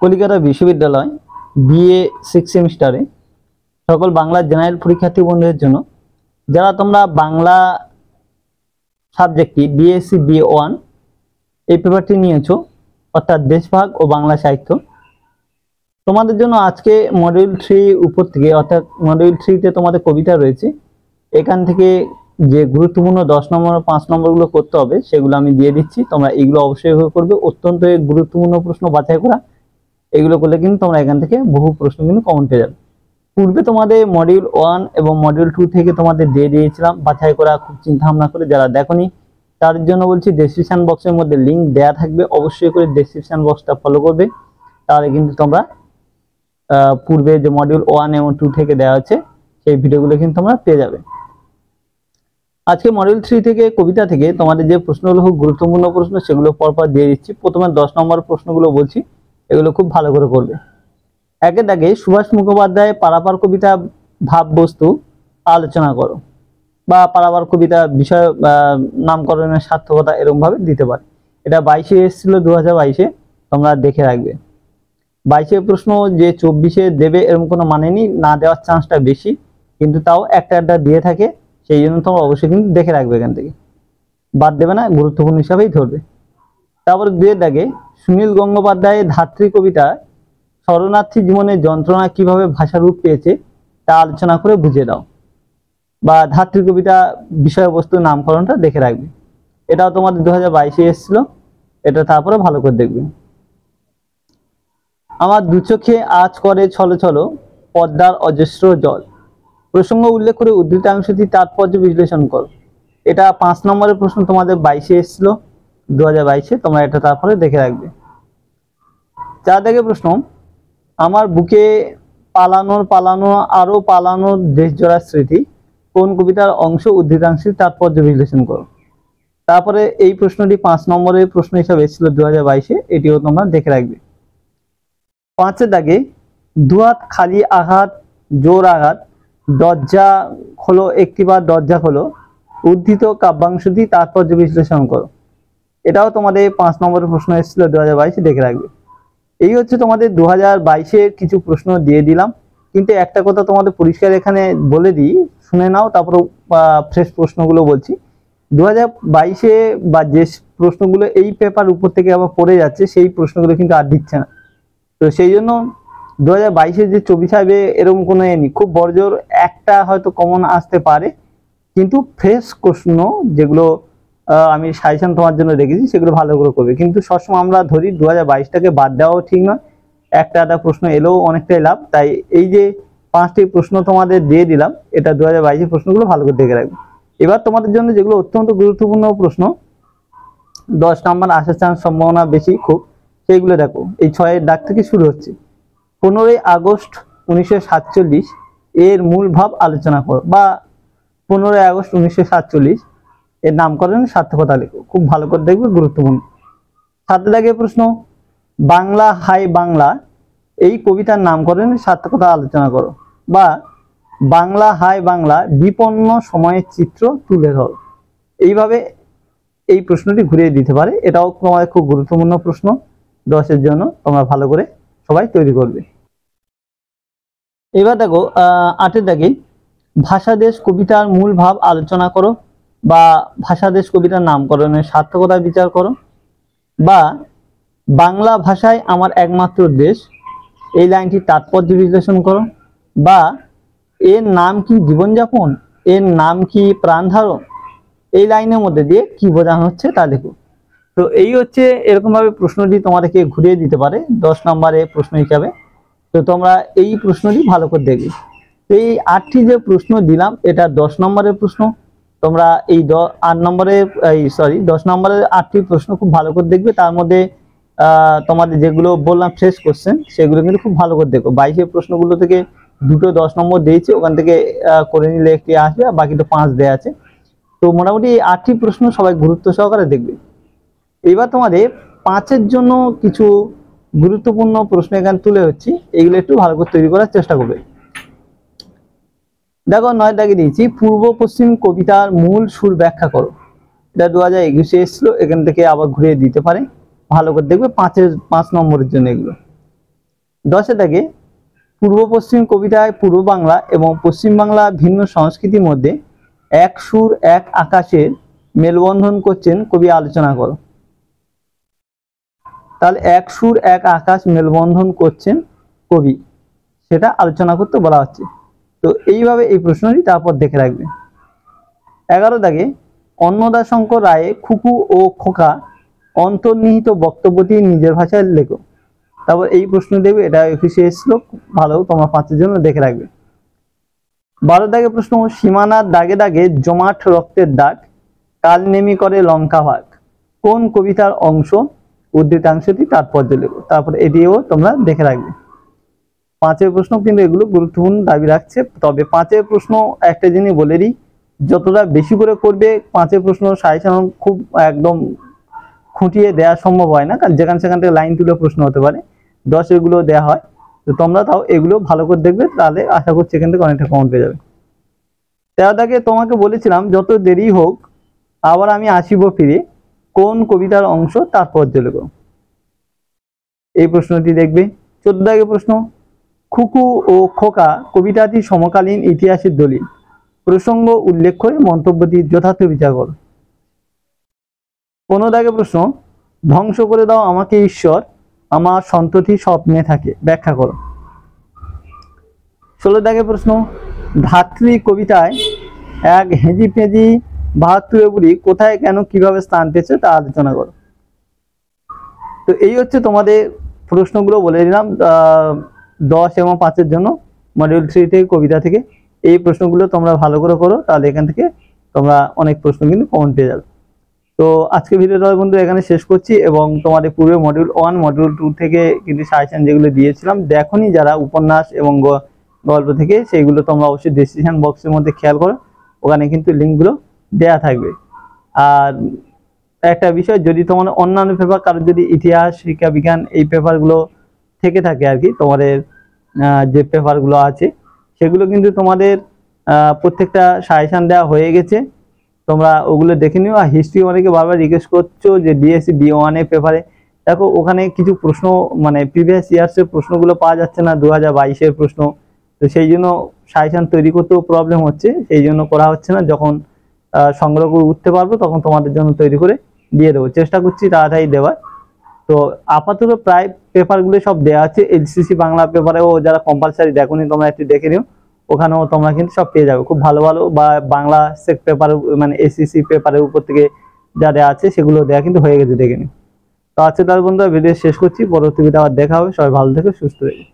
কলিকাতা বিশ্ববিদ্যালয় বিএ 6 সেমিস্টারে সকল বাংলা জেনারেল পরীক্ষার্থী বন্ধুদের জন্য যারা তোমরা বাংলা সাবজেক্টটি বিএসসি BA1 এই পেপারটি নিয়েছো, অর্থাৎ দেশভাগ ও বাংলা সাহিত্য, তোমাদের জন্য আজকে মডিউল 3 উপর থেকে, অর্থাৎ মডিউল 3তে তোমাদের কবিতা রয়েছে। এখান থেকে যে গুরুত্বপূর্ণ 10 নম্বর 5 নম্বরগুলো করতে হবে সেগুলো আমি দিয়ে দিচ্ছি। তোমরা এগুলো অবশ্যই করবে। অত্যন্ত গুরুত্বপূর্ণ প্রশ্ন বাছাই করা, এগুলো করলে কিন্তু তোমরা এখান থেকে বহু প্রশ্ন কিন্তু কমন পেয়ে যাবে। পূর্বে তোমাদের মডিউল 1 এবং মডিউল 2 থেকে তোমাদের দিয়ে দিয়েছিলাম বাছাই করা, খুব চিন্তা ভাবনা করে। যারা দেখোনি তার জন্য বলছি, ডেসক্রিপশন বক্সের মধ্যে লিঙ্ক দেওয়া থাকবে, অবশ্যই করে ডেসক্রিপশন বক্সটা ফলো করবে। তাহলে কিন্তু তোমরা পূর্বে যে মডিউল 1 এবং 2 থেকে দেওয়া আছে সেই ভিডিওগুলো কিন্তু তোমরা পেয়ে যাবে। আজকে মডিউল 3 থেকে কবিতা থেকে তোমাদের যে প্রশ্নগুলো খুব গুরুত্বপূর্ণ প্রশ্ন সেগুলো পরপর দিয়ে দিচ্ছি। প্রথমে 10 নম্বর প্রশ্নগুলো বলছি, এগুলো খুব ভালো করে করবে। একের দাগে সুভাষ মুখোপাধ্যায় পারাপার কবিতা ভাববস্তু আলোচনা করো, বা পারাপার কবিতা বিষয় নামকরণের সার্থকতা, এরকম ভাবে দিতে পারে। এটা 22-এ এসেছিল, 2022-এ, তোমরা দেখে রাখবে। 22-এর প্রশ্ন যে 24-এ দেবে এরকম কোনো মানে নেই, না দেওয়ার চান্সটা বেশি, কিন্তু তাও একটা একটা দিয়ে থাকে, সেই জন্য তোমরা অবশ্যই কিন্তু দেখে রাখবে, এখান থেকে বাদ দেবে না, গুরুত্বপূর্ণ হিসাবেই ধরবে। তারপরে 2-এর দাগে সুনীল গঙ্গোপাধ্যায়ের ধাত্রী কবিতা শরণার্থী জীবনের যন্ত্রণা কিভাবে ভাষারূপ পেয়েছে তা আলোচনা করে বুঝিয়ে দাও, বা ধাত্রী কবিতা বিষয়বস্তুর নামকরণটা দেখে রাখবে। এটাও তোমাদের 2022-এ এসেছিল, এটা তারপরে ভালো করে দেখবে। আমার দু চোখে আজ করে ছলো ছলো পদ্মার অজস্র জল, প্রসঙ্গ উল্লেখ করে উদ্ধৃতাংশটি তাৎপর্য বিশ্লেষণ করো। এটা 5 নম্বরের প্রশ্ন, তোমাদের 22-এ এসেছিল, 2022-এ, তোমরা এটা তারপরে দেখে রাখবে। 4 দাগের প্রশ্ন, আমার বুকে পালানো আরো পালানোর দেশ জোড়ার স্মৃতি কোন কবিতার অংশ, উদ্ধৃতাংশটি তাৎপর্য বিশ্লেষণ করো। তারপরে এই প্রশ্নটি 5 নম্বরের প্রশ্ন হিসাবে এসেছিল 2022-এ, এটিও তোমরা দেখে রাখবে। 5-এর দাগে দুহাত খালি আঘাত জোর আঘাত দরজা খোলো একটিবার দরজা খোলো উদ্ধৃত কাব্যাংশটি তাৎপর্য বিশ্লেষণ করো। এটাও তোমাদের 5 নম্বরের প্রশ্ন এসেছিল 2022-এ, দেখে রাখবে। এই হচ্ছে তোমাদের 2022-এর কিছু প্রশ্ন দিয়ে দিলাম, কিন্তু একটা কথা তোমাদের পরিষ্কার এখানে বলে দিই, শুনে নাও, তারপর ফ্রেশ প্রশ্নগুলো বলছি। 2022-এ বা যে প্রশ্নগুলো এই পেপার উপর থেকে আবার পড়ে যাচ্ছে সেই প্রশ্নগুলো কিন্তু আর দিচ্ছে না। তো সেই জন্য 2022-এ যে 24 হবে এরকম কোনো নেই, খুব বড়জোর একটা হয়তো কমন আসতে পারে, কিন্তু ফ্রেশ প্রশ্ন যেগুলো আমি সাজেশন তোমার জন্য রেখেছি সেগুলো ভালো করে করবে। কিন্তু সবসময় আমরা ধরি 2022টাকে বাদ দেওয়াও ঠিক নয়, একটা আধা প্রশ্ন এলেও অনেকটাই লাভ। তাই এই যে 5টি প্রশ্ন তোমাদের দিয়ে দিলাম, এটা 2022-এর প্রশ্নগুলো ভালো করে দেখে রাখবে। এবার তোমাদের জন্য যেগুলো অত্যন্ত গুরুত্বপূর্ণ প্রশ্ন, 10 নম্বর আসার চান্স সম্ভাবনা বেশি খুব, সেইগুলো দেখো। এই 6-এর দাগ থেকে শুরু হচ্ছে। 15ই আগস্ট 1947 এর মূল ভাব আলোচনা করো, বা 15ই আগস্ট 1947 এর নামকরণের সার্থকতা লেখো। খুব ভালো করে দেখবে, গুরুত্বপূর্ণ। 7 দাগের প্রশ্ন, বাংলা হাই বাংলা এই কবিতার নামকরণের সার্থকতা আলোচনা করো, বা বাংলা হাই বাংলা বিপন্ন সময়ের চিত্র তুলে ধরো। এইভাবে এই প্রশ্নটি ঘুরিয়ে দিতে পারে। এটাও তোমাদের খুব গুরুত্বপূর্ণ প্রশ্ন, 10-এর জন্য তোমরা ভালো করে সবাই তৈরি করবে। এবার দেখো 8-এর দাগে ভাষাদেশ কবিতার মূল ভাব আলোচনা করো, বা ভাষাদেশ কবিতার নামকরণের সার্থকতা বিচার করো, বা বাংলা ভাষায় আমার একমাত্র দেশ এই লাইনটি তাৎপর্য বিশ্লেষণ করো, বা এর নাম কি জীবনযাপন, এর নাম কি প্রাণধারণ, এই লাইনের মধ্যে দিয়ে কি বোঝানো হচ্ছে তা দেখো। তো এই হচ্ছে এরকম ভাবে প্রশ্নটি তোমাদেরকে ঘুরিয়ে দিতে পারে 10 নম্বরের প্রশ্ন হিসাবে। তো তোমরা এই প্রশ্নটি ভালো করে দেখবে। তো এই 8টি যে প্রশ্ন দিলাম এটা 10 নম্বরের প্রশ্ন, তোমরা এই 10 নম্বরের 8টি প্রশ্ন খুব ভালো করে দেখবে। তার মধ্যে তোমাদের যেগুলো বললাম ফ্রেশ কোশ্চেন সেগুলো কিন্তু খুব ভালো করে দেখো। 22-এর প্রশ্নগুলো থেকে দুটো 10 নম্বর দিয়েছি, ওখান থেকে করে নিলে একটি আসবে, আর বাকি তো 5 দেওয়া আছে। তো মোটামুটি এই 8টি প্রশ্ন সবাই গুরুত্ব সহকারে দেখবে। এবার তোমাদের 5-এর জন্য কিছু গুরুত্বপূর্ণ প্রশ্ন এখানে তুলে হচ্ছে, এগুলো একটু ভালো করে তৈরি করার চেষ্টা করবে। দেখো 9 দাগে দিয়েছি, পূর্ব পশ্চিম কবিতার মূল সুর ব্যাখ্যা করো। এটা 2021-এ এসেছিল, এখান থেকে আবার ঘুরিয়ে দিতে পারে, ভালো করে দেখবে। 5 নম্বরের জন্য এগুলো। 10 দাগে পূর্ব পশ্চিম কবিতায় পূর্ব বাংলা এবং পশ্চিম বাংলা ভিন্ন সংস্কৃতির মধ্যে এক সুর এক আকাশের মেলবন্ধন করছেন কবি, আলোচনা করো। তাহলে এক সুর এক আকাশ মেলবন্ধন করছেন কবি, সেটা আলোচনা করতে বলা হচ্ছে। তো এইভাবে এই প্রশ্নটি তারপর দেখে রাখবে। 11 দাগে অন্নদাশঙ্কর রায়ে খুকু ও খোকা অন্তর্নিহিত বক্তব্যটি নিজের ভাষায় লেখো। তারপর এই প্রশ্ন দেবে, এটা অফিসে এসেছিল, ভালো তোমরা 5 জন্য দেখে রাখবে। 12 দাগে প্রশ্ন, সীমানার দাগে দাগে জমাট রক্তের দাগ, কাল নেমি করে লঙ্কা ভাগ, কোন কবিতার অংশ? উদ্ধৃতাংশটি তাৎপর্য লেখো। তারপর এটিও তোমরা দেখে রাখবে। 5 প্রশ্ন কিন্তু এগুলো গুরুত্বপূর্ণ দাবি রাখছে। তবে 5 প্রশ্ন একটা জিনিস বলে দিই, যতটা বেশি করে করবে 5 প্রশ্ন সাজেশন খুব একদম খুঁটিয়ে দেওয়া সম্ভব হয় না, কারণ যেখানে সেখান থেকে লাইন তুলে প্রশ্ন হতে পারে। 10 এগুলো দেওয়া হয়, তো তোমরা তাও এগুলো ভালো করে দেখবে, তাহলে আশা করছি এখান থেকে অনেকটা কমন পেয়ে যাবে। 13 দাগে তোমাকে বলেছিলাম যত দেরি হোক আবার আমি আসিব ফিরে, কোন কবিতার অংশ? তাৎপর্য লেখো। এই প্রশ্নটি দেখবে। 14 দাগে প্রশ্ন, খুকু ও খোকা কবিতাটি সমকালীন ইতিহাসের দলিল, প্রসঙ্গ উল্লেখ করে মন্তব্যটি যথার্থ বিচার করো। 15 দাগে প্রশ্ন, ধ্বংস করে দাও আমাকে ঈশ্বর, আমার সন্ততি স্বপ্নে থাকে, ব্যাখ্যা করো। 16 দাগে প্রশ্ন, ধাত্রী কবিতায় এক হেজি ফেজি 72 বুড়ি কোথায় কেন কিভাবে স্থান পেয়েছে তা আলোচনা করো। তো এই হচ্ছে তোমাদের প্রশ্নগুলো বলে দিলাম 10 এবং 5 জন্য মডিউল 3 থেকে কবিতা থেকে। এই প্রশ্নগুলো তোমরা ভালো করে করো, তাহলে এখান থেকে তোমরা অনেক প্রশ্ন কিন্তু কমন পেয়ে যাবে। তো আজকে ভিডিওটা বন্ধু এখানে শেষ করছি, এবং তোমাদের পূর্বে মডিউল 1 মডিউল 2 থেকে কিন্তু সাজেশন যেগুলো দিয়েছিলাম দেখোনি যারা উপন্যাস এবং গল্প থেকে, সেইগুলো তোমরা অবশ্যই ডেসক্রিপশন বক্সের মধ্যে খেয়াল করো, ওখানে কিন্তু লিঙ্কগুলো দেয়া থাকবে। আর একটা বিষয়, যদি তোমার অন্যান্য পেপার কারোর যদি ইতিহাস শিক্ষা বিজ্ঞান এই পেপারগুলো থেকে থাকে আর কি, তোমাদের যে পেপারগুলো আছে সেগুলো কিন্তু তোমাদের প্রত্যেকটা সাজেশন দেওয়া হয়ে গেছে, তোমরা ওগুলো দেখে নিও। আর হিস্ট্রি অনেকে বারবার রিকোয়েস্ট করছো যে ডিএসসি B1 এর পেপারে, দেখো ওখানে কিছু প্রশ্ন মানে প্রিভিয়াস ইয়ার্সের প্রশ্নগুলো পাওয়া যাচ্ছে না, 2022 প্রশ্ন, তো সেই জন্য সাজেশন তৈরি করতেও প্রবলেম হচ্ছে, সেই জন্য করা হচ্ছে না। যখন সংগ্রহ করে উঠতে পারবো তখন তোমাদের জন্য তৈরি করে দিয়ে দেবো, চেষ্টা করছি তাড়াতাড়ি দেওয়ার। তো আপাতত প্রায় পেপারগুলো সব দেওয়া আছে, এলসিসি বাংলা পেপারেও যারা কম্পালসারি দেখোনি তোমরা একটু দেখে নিও, ওখানেও তোমরা কিন্তু সব পেয়ে যাবে খুব ভালো ভালো। বা বাংলা সেক পেপার মানে এসিসি পেপারের উপর থেকে যা দেওয়া আছে সেগুলো দেওয়া কিন্তু হয়ে গেছে, দেখে নিও। তো আজকে তার বন্ধুরা ভিডিও শেষ করছি, পরবর্তী ভিডিও আবার দেখা হবে। সবাই ভালো থেকো, সুস্থ থেকো।